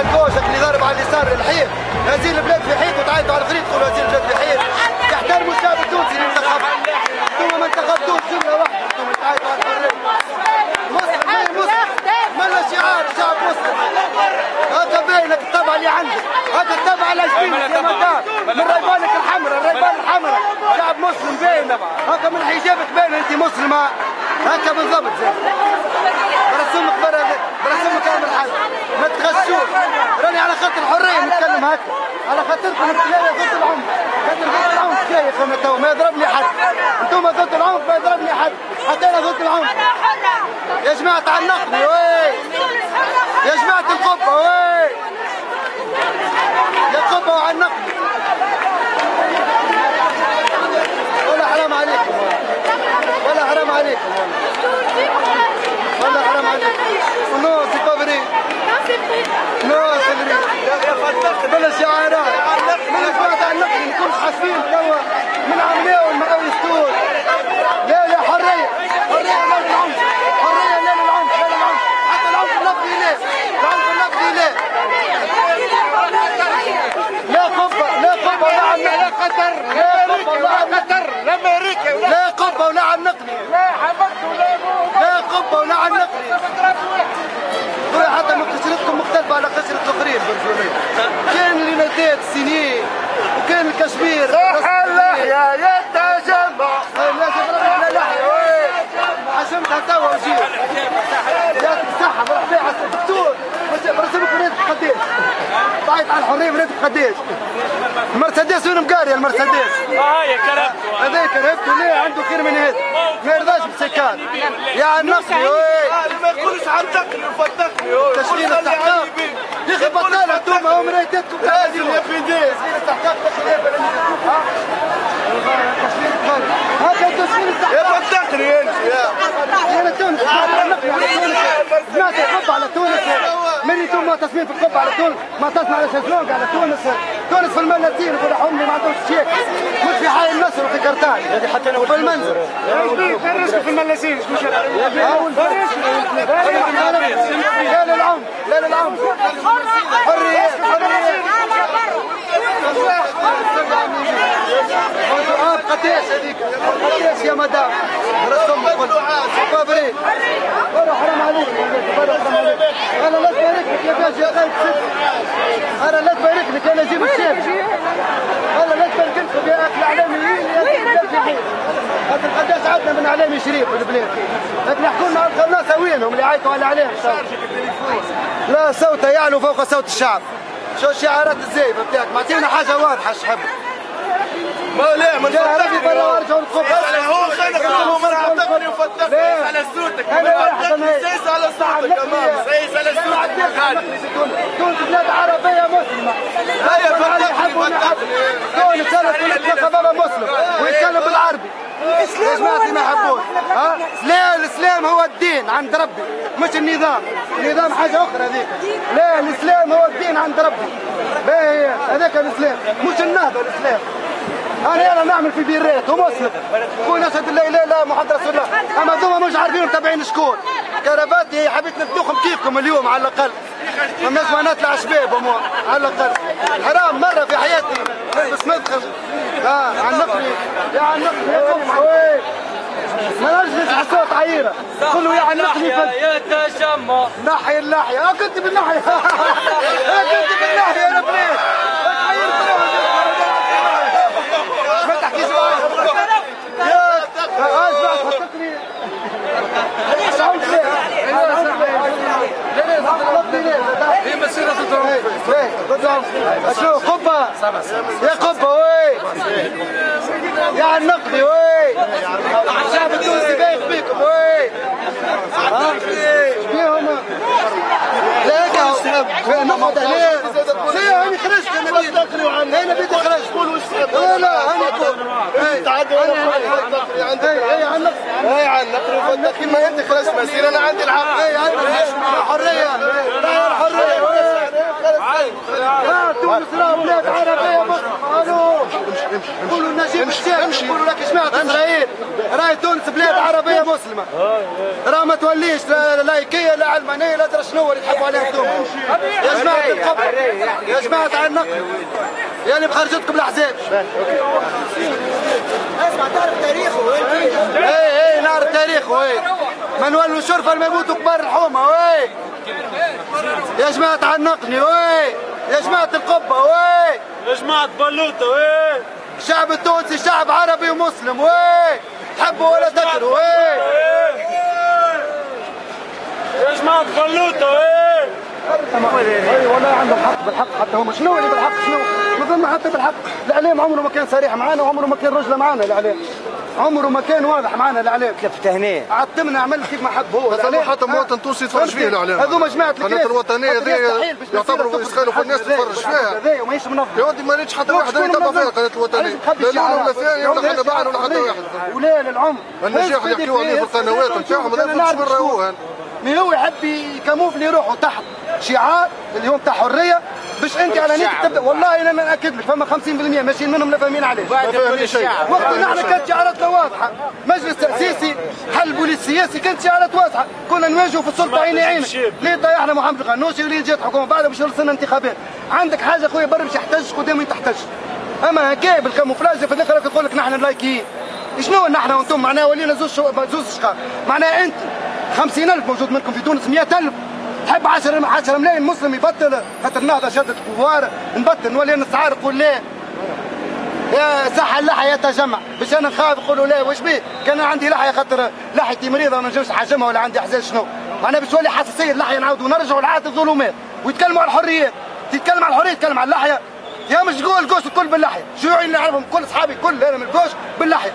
قاعد فوقك اللي ضارب على اليسار الحين، هذه البلاد في حيط وتعيطوا على الخليج تقولوا هذه البلاد في حيط. يحترموا الشعب التونسي اللي انتخب. انتم ما انتخبتوش جمله واحده، انتم تعيطوا على الحريه. مسلم اي مسلم، مالا شعار شعب مسلم. هكا باينك الطبعه اللي عندك، هكا الطبعه الاشبيل يا مدار، من ريبانك الحمراء، الريبان الحمراء، شعب مسلم باين، هكا من حجابك باين انت مسلمه، هكا بالضبط زي برسمك برسمك انا الحل، ما تغشوش، راني على خاطر الحريه نتكلم هكا، على خاطركم الكلايه ضد العنف، ضد العنف كلايه انا تو ما يضربني حد، انتم ضد العنف ما يضربني حد، حتى انا ضد العنف. يا جماعه تعنقني وي، يا جماعه القبه وي، يا قبه وعنقني، ولا حرام عليكم ولا حرام عليكم والله حرام عليك. نو سي با فري، نو سي فري، بلا شعارات، من جماعة عنقني نكونش حاسبين توا من عملاء والمقاولستون. لا لا حرية، حرية لا للعنف، حرية لا للعنف، لا للعنف، حتى العنف النقدي لا، العنف النقدي لا. لا قبة، لا قبة ولا عنقني، لا قطر، لا قبة ولا قطر، لا أمريكا، لا قبة ولا عنقني، لا حمد ولا لا قبة ولا عنقني. حتى قشرتكم مختلفة على قشرة الآخرين برجولية. كان اللي نادات السنين وكان الكشمير. صح اللحية يتجمع. لا لحية حشمتها توا وجيت. يعطيك الصحة مرحبا على الدكتور. برسمك مريض قداش. طايت على الحرية مريض قداش. المرسيدس وين مقارية المرسيدس؟ هاي كرهبته. هذا كرهبته ليه عنده خير من هذا. ما يرضاش بسكات. يا عنقني ما يقولش عنقني وفتقني. تشغيل استحقاق. يا اخي بطلوا انتم هم ريتاتكم لازم يا بيدي. تشغيل استحقاق هذا تشغيل استحقاق. يا فتقني انت يا تونس سمعت القبة على تونس من انتم تصميم في القبة على تونس ما تسمع على شازلونج على تونس. تونس في الملاتين يقول حملي ما عندهمش شيء مش في حي النصر وفي كرتان هذه حتى انا وفي المنزل فرشكم في الملاسين مش مشكلة. لا للعنف لا للعنف حرية حرية قداش هذيك قداش يا مدام رسم فابري برا حرام عليك برا حرام عليك انا لا تبارك لك يا باجي يا غايب انا لا تبارك لك انا اجيب الشيخ انا لا تبارك لكم يا اخي الاعلاميين هذا قداش عدنا من اعلامي شريف في البلاد لكن يحكوا لنا الناس وينهم اللي عيطوا على الاعلام لا صوته يعلو فوق صوت الشعب. شو الشعارات الزايبه بتاعك معطينا حاجه واضحه شحب ما لا ما نفتقني برا وارجعوا القبة هو خلق هو مرحبتني وفتقني على صوتك سيس على صوتك كمان سيس على صوتك تونس بلاد عربية مسلمة لا يا فتقني تونس أنا كل بابا مسلم ويتكلم بالعربي يا جماعتي ما يحبوش لا الإسلام هو الدين عند ربي مش النظام. النظام حاجة أخرى هذيك. لا الإسلام هو الدين عند ربي باهي هذاك الإسلام مش النهضة الإسلام. أنا نعمل في بيرات ومسلم نقول أشهد لا إله إلا الله محمد رسول الله أما ذوما مش عارفين متابعين شكون. كرافاتي حبيت نفدوكم كيفكم اليوم على الأقل ما نجم نطلع شباب على الأقل حرام مرة في حياتي بس مدخل عنقني يا عنقني يا قمح ما نجمش صوت عيرة كله يا عنقني يتجمع نحي اللحية كنت بالنحية كنت بالنحية يا ربنا ما تحكيش معايا يا اسمع فتقني هي مسيرة تضرب شو قبة يا قبة وي يا عنقني وي الشعب التونسي بايخ بيكم وي بيهم لا نقعد عليه لا هاني خرجت انا بيدي خرجت لا هاني اي عنقني وفتقني ما انت خرجت مسير انا عندي الحق اي عندي حريه الحريه تونس لا بلاد عربيه قولوا نجيب الشيخ، قولوا لك سمعت اسرائيل راهي تونس بلاد عربيه مسلمه، راه ما توليش لا لايكيه لا علمانيه لا ترى شنو اللي تحبوا عليها انتم. يا جماعه القبر، يا جماعه على النقل، يا اللي بخرجتكم الاحزاب. اسمع تعرف تاريخه. اي نعرف تاريخه. ما نولوا شرفه لما يموتوا كبار الحومه. يا جماعه على النقني. يا جماعه القبه. يا جماعة بلوطة. الشعب التونسي شعب عربي ومسلم. تحبوا ولا تكرهوا. يا جماعة بلوطة. اي والله عندهم حق بالحق. حتى هم شنو اللي بالحق؟ شنو نظن حتى بالحق. الاعلام عمره ما كان صريح معنا وعمره ما كان رجله معنا. الاعلام عمره ما كان واضح معنا. الاعلام كلفته هنا عطمنا عمل كيف ما حب هو. هذا حتى مواطن تونسي يتفرج فيه الاعلام. هذوما جماعه القناه الوطنيه هذه يعتبروا يسخنوا في الناس تتفرج فيها. هذايا وماهيش منظم. يا ودي ما ريتش حتى واحد يتابع فيها القناه الوطنيه. لا لون ولا ثاني ولا حدا باعن ولا حتى واحد. ولا للعمر النجاح اللي يحكيوا عليه في القنوات نتاعهم هذا مش من راهوها. مي هو يحب يكاموفلي روحه تحت شعار اللي هو بتاع حريه باش انت على نيتك تبدا. والله انا ناكد لك فما 50% ماشيين منهم لا فاهمين عليه. ما فاهمين شيء. وقت نحن كانت شعاراتنا واضحه. مجلس تاسيسي حل البوليس السياسي كانت شعارات واضحه. كنا نواجهوا في السلطه عيني عينك. ليه طيحنا محمد الغنوشي ولين جات حكومه بعدها باش يرسلنا انتخابات. عندك حاجه خويا برا باش يحتج قدام وين تحتج. اما هكا بالكاموفلاج في الاخر يقول لك نحن اللايكيين. شنو نحن وانتم معناها ولينا زوج اشقار. معناها انت 50,000 موجود منكم في تونس 100,000 تحب 10 ملايين مسلم يبطل خاطر النهضه شدت الكفار نبطل نولي نستعار نقول لا يا صح اللحيه يتجمع باش انا نخاف نقولوا لا واش بيه كان عندي لحيه خاطر لحيتي مريضه وما نجمش نحجمها ولا عندي احزان شنو معناها باش تولي حساسيه اللحيه نعاودوا نرجعوا لعهد الظلمات ويتكلموا على الحريات تتكلم على الحريه تتكلم على اللحيه يا مش تقول القوس الكل باللحيه شيوعي نعرفهم كل اصحابي كل انا من القوس باللحيه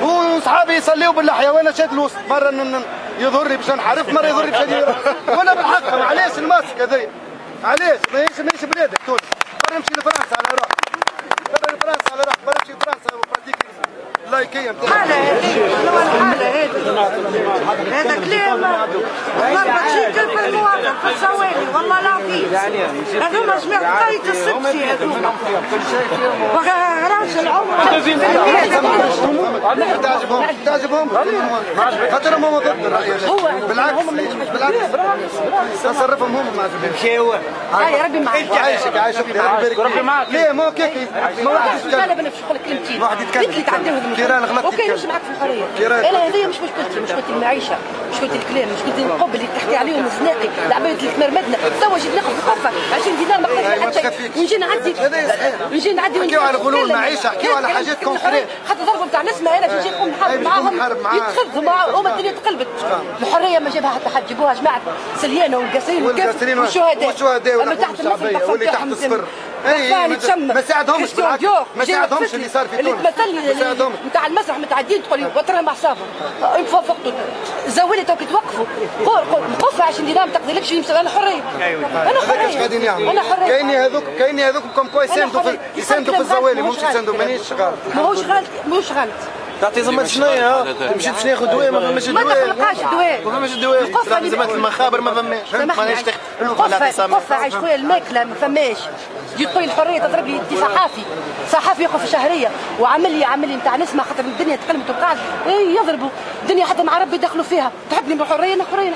وصحابي يصليوا باللحيه وانا شاد الوسط مره يضرني باش نحرف مره يضرني باش وانا بالحق معليش الماسك هذايا معليش ماهيش بلادك تونس برا نمشي لفرنسا على روحي برا لفرنسا على روحي برا نمشي لفرنسا وبعديك اللايكيه نتاعي هذا كلام والله تجي تلف المواطن في الزوالي والله العظيم هذوما جماعة قايد السبسي هذوما راجل عمره تعجبهم خاطرهم هم ضد الرأي بالعكس تصرفهم هم ما عجبهمش يا ربي معاك عايشك ربي معاك ليه ما كيكي ما واحد يتكلم كلمتين واحد يتكلم كيران غلط اوكي مش معك في الحريه انا هذه مش مشكلتي المعيشه مشكلتي الكلام مشكلتي القب اللي تحكي عليهم الزناقي العباد اللي تمرمدنا توا جيت ناخذ القفه 20 دينار ما قدرتش حتى ونجي نعدي نحكيو على غلو المعيشه نحكيو على حاجات كونكريت حتى ضربوا نتاع ناس ما انا نجي نقوم نحارب معاهم يتخذوا معاهم هما الدنيا تقلبت الحريه ما جابها حتى حد جيبوها جماعه سليانه والقاسرين والشهداء اما تحت الشعبيه واللي تحت الصفر ما ساعدهمش ما ساعدهمش اللي صار في تونس ما ساعدهمش نتاع المسرح متعدين تقول وترى مع صافر فوقتوا الزوالي توك توقفوا نقف 20 دينار ما تقدرلكش يمسك انا حريه انا حريه انا حريه كايني هذوك كوم كويس يساندوا في الزوالي مش يساندوا مانيش شغال ماهوش غلط تعطي زعما شنيا تمشي باش ناخذ دواء ما فماش ما تخلقهاش دواء ما فماش دواء زعما المخابر ما فماش مانيش القفه عايش خويا الماكله ما فماش تجي تقول الحريه تضرب لي انت صحافي ياخذ في شهريه وعملي نتاع نسمع خاطر الدنيا تقلبت وقاعد يضربوا الدنيا حتى مع ربي يدخلوا فيها تحبني بالحريه انا حريه